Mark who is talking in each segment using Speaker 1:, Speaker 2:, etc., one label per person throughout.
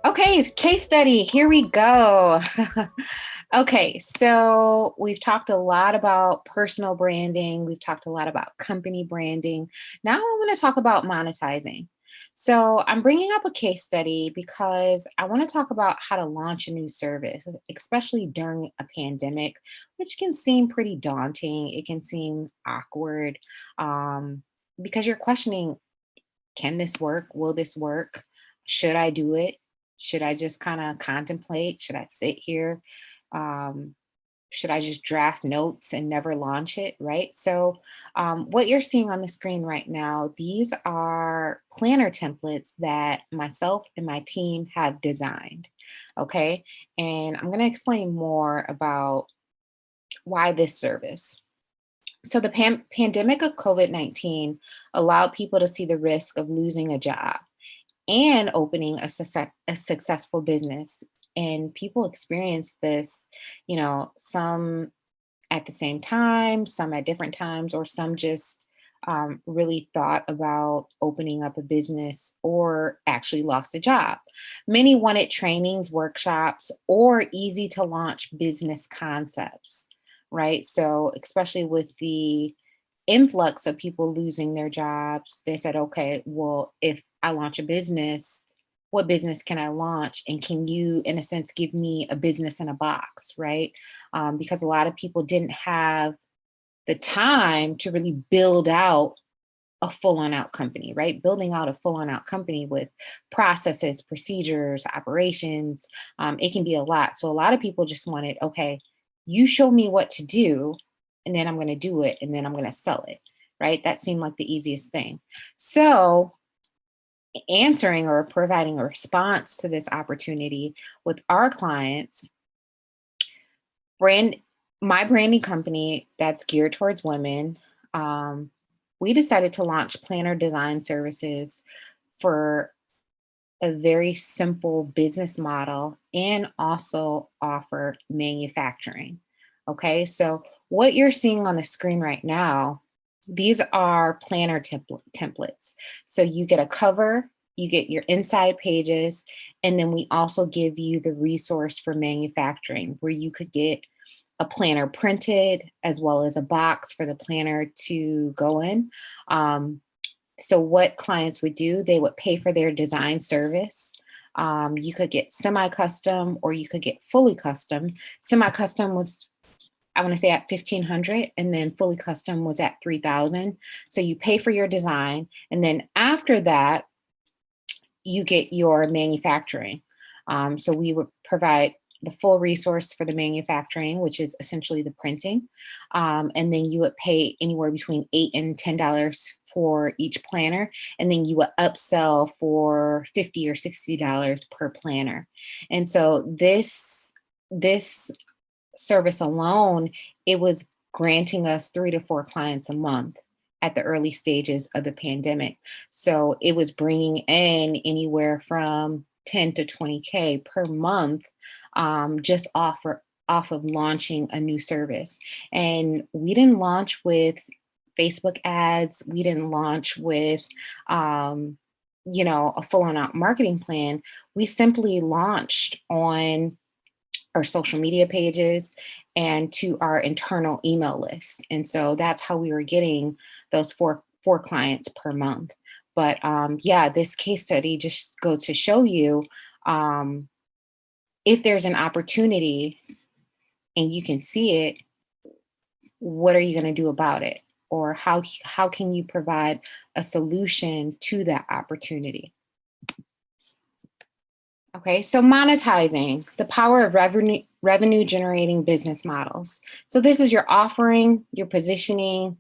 Speaker 1: Okay, case study. Here we go. Okay, so we've talked a lot about personal branding. We've talked a lot about company branding. Now I want to talk about monetizing. So I'm bringing up a case study because I want to talk about how to launch a new service, especially during a pandemic, which can seem pretty daunting. It can seem awkward um, because you're questioning, can this work? Will this work? Should I do it? Should I just kind of contemplate? Should I sit here? Um, should I just draft notes and never launch it? Right. So, what you're seeing on the screen right now, these are planner templates that myself and my team have designed. Okay. And I'm going to explain more about why this service. So, the pandemic of COVID-19 allowed people to see the risk of losing a job and opening a successful business. And people experience this, some at the same time, some at different times, or some just really thought about opening up a business or actually lost a job. Many wanted trainings, workshops, or easy to launch business concepts, right? So, especially with the influx of people losing their jobs, they said, okay, well, if I launch a business, what business can I launch? And can you, in a sense, give me a business in a box, right? Because a lot of people didn't have the time to really build out a full on out company, right? Building out a full on out company with processes, procedures, operations, it can be a lot. So a lot of people just wanted, okay, you show me what to do, and then I'm going to do it, and then I'm going to sell it, right? That seemed like the easiest thing. So answering or providing a response to this opportunity with our clients, brand my branding company that's geared towards women, um, we decided to launch planner design services for a very simple business model and also offer manufacturing. Okay, so what you're seeing on the screen right now, these are planner templates. So you get a cover, you get your inside pages, and then we also give you the resource for manufacturing where you could get a planner printed as well as a box for the planner to go in. Um, so what clients would do, they would pay for their design service. You could get semi-custom or you could get fully custom. Semi-custom was, I want to say, at 1,500, and then fully custom was at 3,000. So you pay for your design, and then after that, you get your manufacturing. So we would provide the full resource for the manufacturing, which is essentially the printing. And then you would pay anywhere between $8 and $10 for each planner. And then you would upsell for $50 or $60 per planner. And so this service alone, it was granting us 3 to 4 clients a month at the early stages of the pandemic. So it was bringing in anywhere from 10 to 20K per month, just off of launching a new service. And we didn't launch with Facebook ads. We didn't launch with, a full on out marketing plan. We simply launched on our social media pages and to our internal email list. And so that's how we were getting those four clients per month. But yeah, this case study just goes to show you, um, if there's an opportunity and you can see it, what are you going to do about it? Or how can you provide a solution to that opportunity? Okay, so monetizing, the power of revenue generating business models. So this is your offering, your positioning,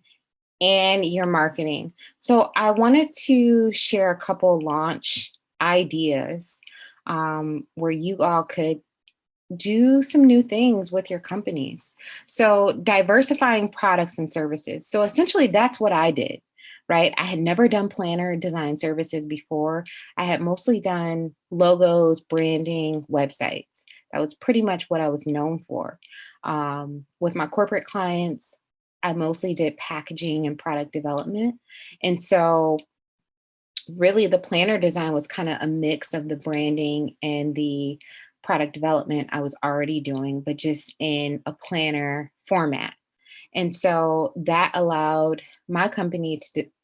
Speaker 1: and your marketing. So I wanted to share a couple launch ideas, where you all could do some new things with your companies. So, diversifying products and services. So, essentially, that's what I did, right? I had never done planner design services before. I had mostly done logos, branding, websites. That was pretty much what I was known for. With my corporate clients, I mostly did packaging and product development. And so, really the planner design was kind of a mix of the branding and the product development I was already doing, but just in a planner format. And so that allowed my company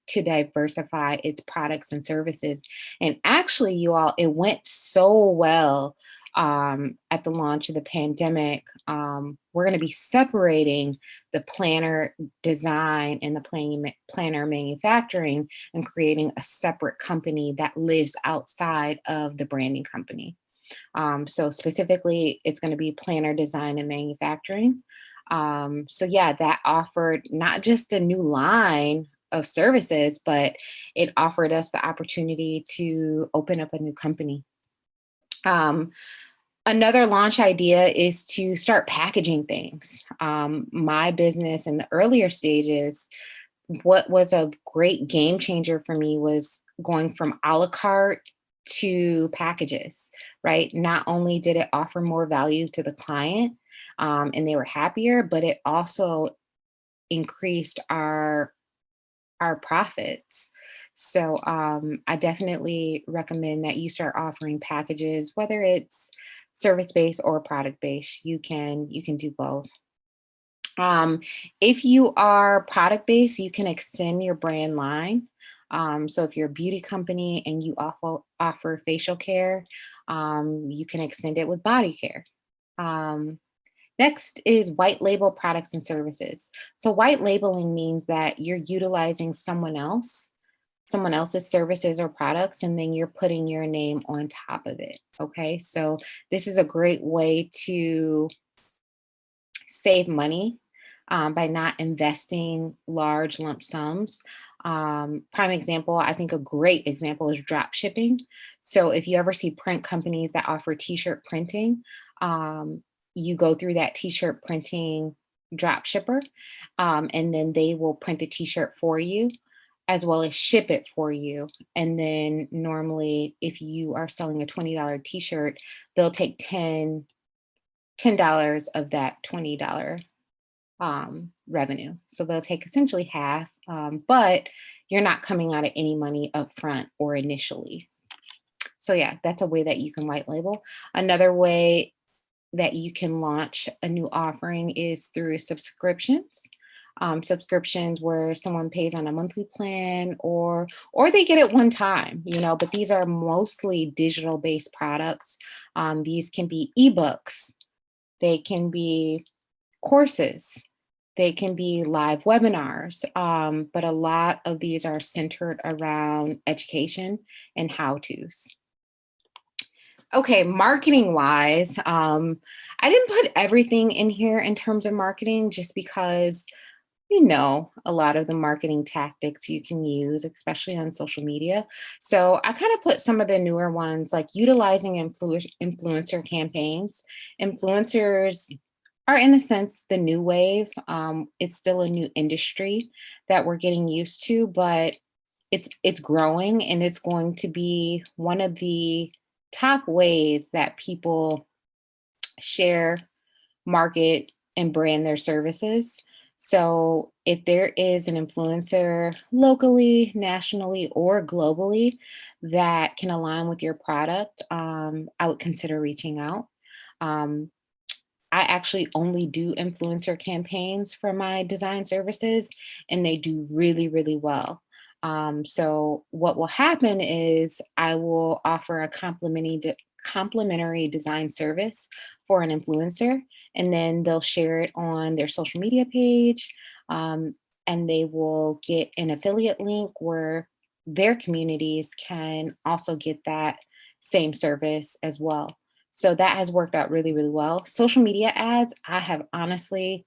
Speaker 1: to diversify its products and services. And actually, you all, it went so well at the launch of the pandemic. We're going to be separating the planner design and the planner manufacturing and creating a separate company that lives outside of the branding company. So specifically, it's going to be planner design and manufacturing. So yeah, that offered not just a new line of services, but it offered us the opportunity to open up a new company. Um, Another launch idea is to start packaging things. My business in the earlier stages, what was a great game changer for me was going from a la carte to packages, right? Not only did it offer more value to the client, and they were happier, but it also increased our profits. So I definitely recommend that you start offering packages, whether it's service based or product based. You can do both. Um, if you are product based, you can extend your brand line. So if you're a beauty company and you offer facial care, you can extend it with body care. Um, Next is white label products and services. So white labeling means that you're utilizing someone else's services or products, and then you're putting your name on top of it. Okay. So this is a great way to save money by not investing large lump sums. Prime example, I think a great example is drop shipping. So if you ever see print companies that offer t-shirt printing, you go through that t-shirt printing drop shipper, and then they will print the t-shirt for you as well as ship it for you. And then normally if you are selling a $20 t-shirt, they'll take $10 of that $20 revenue. So they'll take essentially half, but you're not coming out of any money up front or initially. So yeah, that's a way that you can white label. Another way that you can launch a new offering is through subscriptions. Subscriptions where someone pays on a monthly plan or they get it one time, but these are mostly digital based products. These can be ebooks, they can be courses, they can be live webinars, but a lot of these are centered around education and how to's. Okay, marketing wise, I didn't put everything in here in terms of marketing just because a lot of the marketing tactics you can use, especially on social media. So I kind of put some of the newer ones like utilizing influencer campaigns. Influencers are, in a sense, the new wave. It's still a new industry that we're getting used to, but it's growing and it's going to be one of the top ways that people share, market, and brand their services. So if there is an influencer locally, nationally, or globally that can align with your product, I would consider reaching out. Um, I actually only do influencer campaigns for my design services, and they do really, really well. So what will happen is I will offer a complimentary design service for an influencer, and then they'll share it on their social media page, um, and they will get an affiliate link where their communities can also get that same service as well. So that has worked out really, really well. Social media ads, I have honestly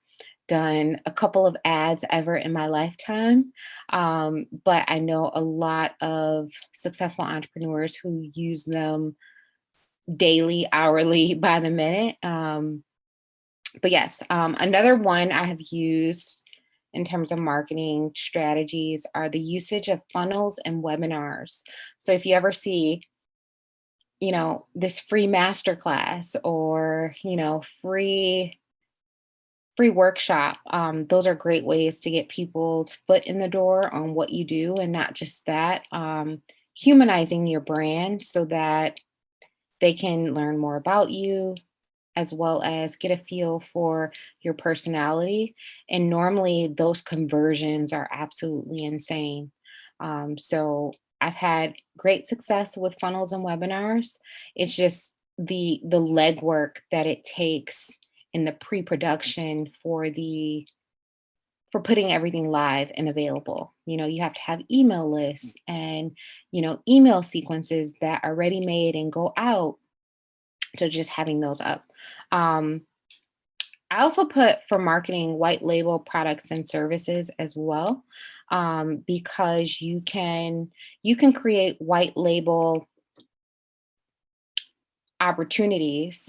Speaker 1: done a couple of ads ever in my lifetime. But I know a lot of successful entrepreneurs who use them daily, hourly, by the minute. But yes, another one I have used in terms of marketing strategies are the usage of funnels and webinars. So if you ever see this free masterclass or, free workshop. Those are great ways to get people's foot in the door on what you do. And not just that, humanizing your brand so that they can learn more about you, as well as get a feel for your personality. And normally those conversions are absolutely insane. So I've had great success with funnels and webinars. It's just the legwork that it takes in the pre-production for putting everything live and available. You have to have email lists and, email sequences that are ready made and go out, to just having those up. Um, I also put for marketing white label products and services as well, because you can create white label opportunities,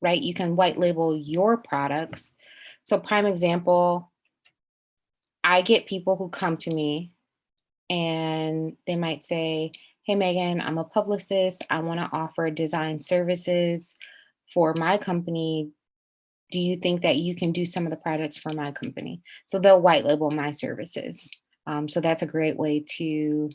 Speaker 1: right? You can white label your products. So prime example, I get people who come to me and they might say, "Hey Megan, I'm a publicist. I want to offer design services for my company. Do you think that you can do some of the products for my company?" So they'll white label my services. So that's a great way to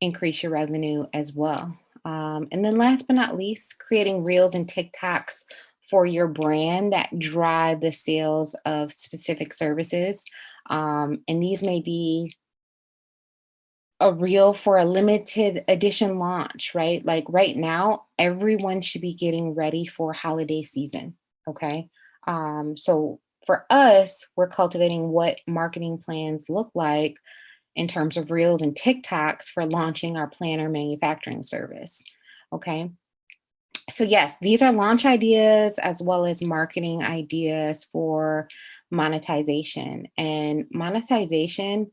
Speaker 1: increase your revenue as well. And then last but not least, creating reels and TikToks for your brand that drive the sales of specific services. And these may be a reel for a limited edition launch, right? Like right now, everyone should be getting ready for holiday season. Okay. So for us, we're cultivating what marketing plans look like in terms of reels and TikToks for launching our planner manufacturing service. Okay. So, yes, these are launch ideas as well as marketing ideas for monetization. And monetization,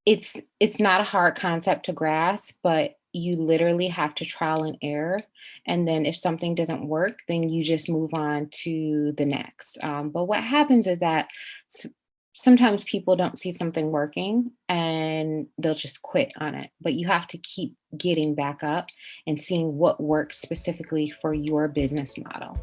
Speaker 1: it's not a hard concept to grasp, but you literally have to trial and error, and then if something doesn't work, then you just move on to the next. But what happens is that s- sometimes people don't see something working and they'll just quit on it, but you have to keep getting back up and seeing what works specifically for your business model.